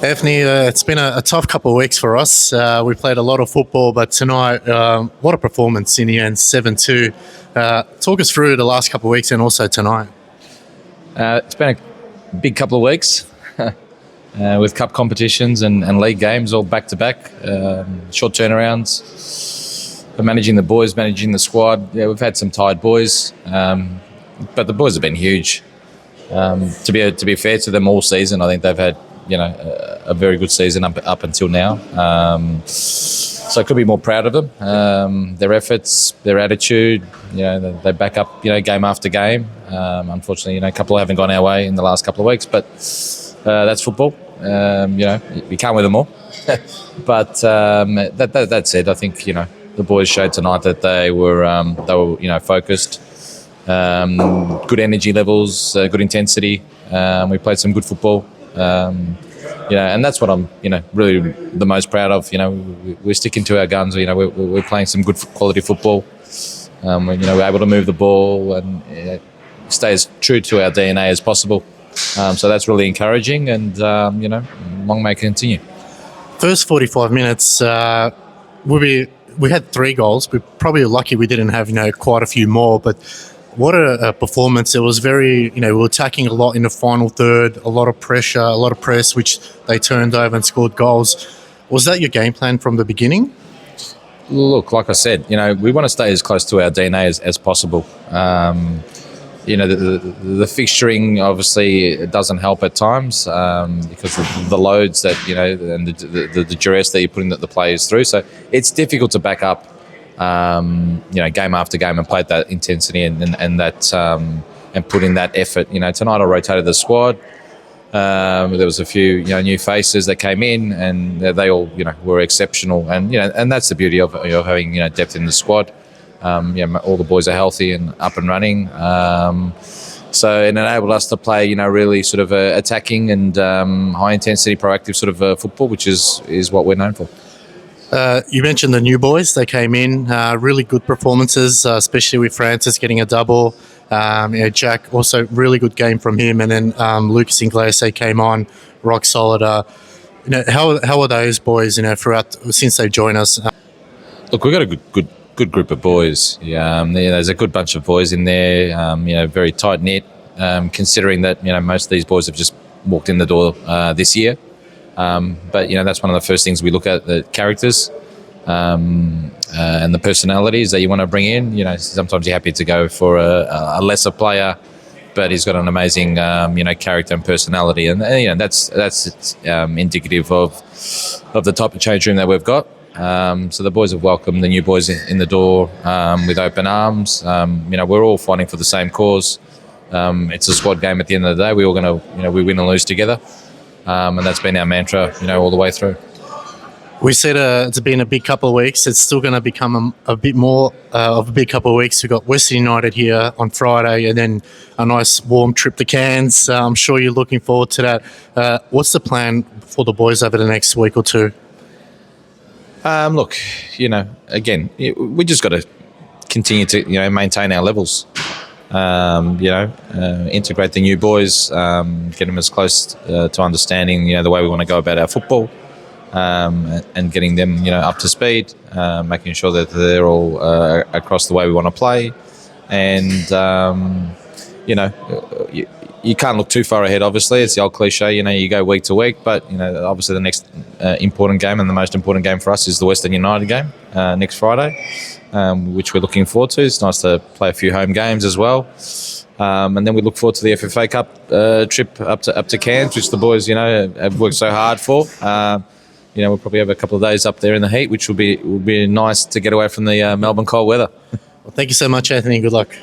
Anthony, it's been a tough couple of weeks for us. We played a lot of football, but tonight, what a performance in the end, 7-2. Talk us through the last couple of weeks and also tonight. It's been a big couple of weeks with cup competitions and league games all back-to-back, short turnarounds, managing the boys, managing the squad. Yeah, we've had some tired boys, but the boys have been huge. To be fair to them all season, I think they've had a very good season up until now. So I could be more proud of them. Their efforts, their attitude, they back up, game after game. Unfortunately, a couple haven't gone our way in the last couple of weeks, but that's football. We can't win them all. But that said, I think, the boys showed tonight that they were focused, good energy levels, good intensity. We played some good football. And that's what I'm, really the most proud of. We're sticking to our guns. We're playing some good quality football. We're able to move the ball and stay as true to our DNA as possible. So that's really encouraging, and long may it continue. First 45 minutes, we had 3 goals. We're probably lucky we didn't have quite a few more, but what a performance. It was very, we were attacking a lot in the final third, a lot of pressure, a lot of press, which they turned over and scored goals. Was that your game plan from the beginning? Look, like I said, we want to stay as close to our DNA as possible. The fixturing obviously doesn't help at times because of the loads that, and the duress that you're putting the players through. So it's difficult to back up game after game and play at that intensity and that and put in that effort. Tonight I rotated the squad. There was a few new faces that came in, and they all were exceptional. And that's the beauty of having depth in the squad. All the boys are healthy and up and running. So it enabled us to play really sort of attacking and high intensity, proactive sort of football, which is what we're known for. You mentioned the new boys. They came in, really good performances, especially with Francis getting a double. Jack, also really good game from him. And then Lucas Inglese came on, rock solid. How are those boys, throughout since they joined us? Look, we've got a good group of boys. There's a good bunch of boys in there. Very tight knit. Considering that most of these boys have just walked in the door this year. But that's one of the first things we look at, the characters and the personalities that you want to bring in. Sometimes you're happy to go for a lesser player, but he's got an amazing character and personality, and that's indicative of the type of change room that we've got. So the boys have welcomed the new boys in the door with open arms. We're all fighting for the same cause. It's a squad game at the end of the day. We're all going to we win and lose together. And that's been our mantra, all the way through. We said it's been a big couple of weeks. It's still going to become a bit more of a big couple of weeks. We've got Western United here on Friday, and then a nice warm trip to Cairns. I'm sure you're looking forward to that. What's the plan for the boys over the next week or two? Look, again, we just got to continue to, maintain our levels. Integrate the new boys, get them as close to understanding, the way we want to go about our football, and getting them, up to speed, making sure that they're all across the way we want to play. And, you can't look too far ahead, obviously. It's the old cliche, you go week to week. But, obviously the next important game and the most important game for us is the Western United game next Friday. Which we're looking forward to. It's nice to play a few home games as well. And then we look forward to the FFA Cup trip up to Cairns, which the boys, have worked so hard for. We'll probably have a couple of days up there in the heat, which will be nice to get away from the Melbourne cold weather. Well, thank you so much, Anthony. Good luck.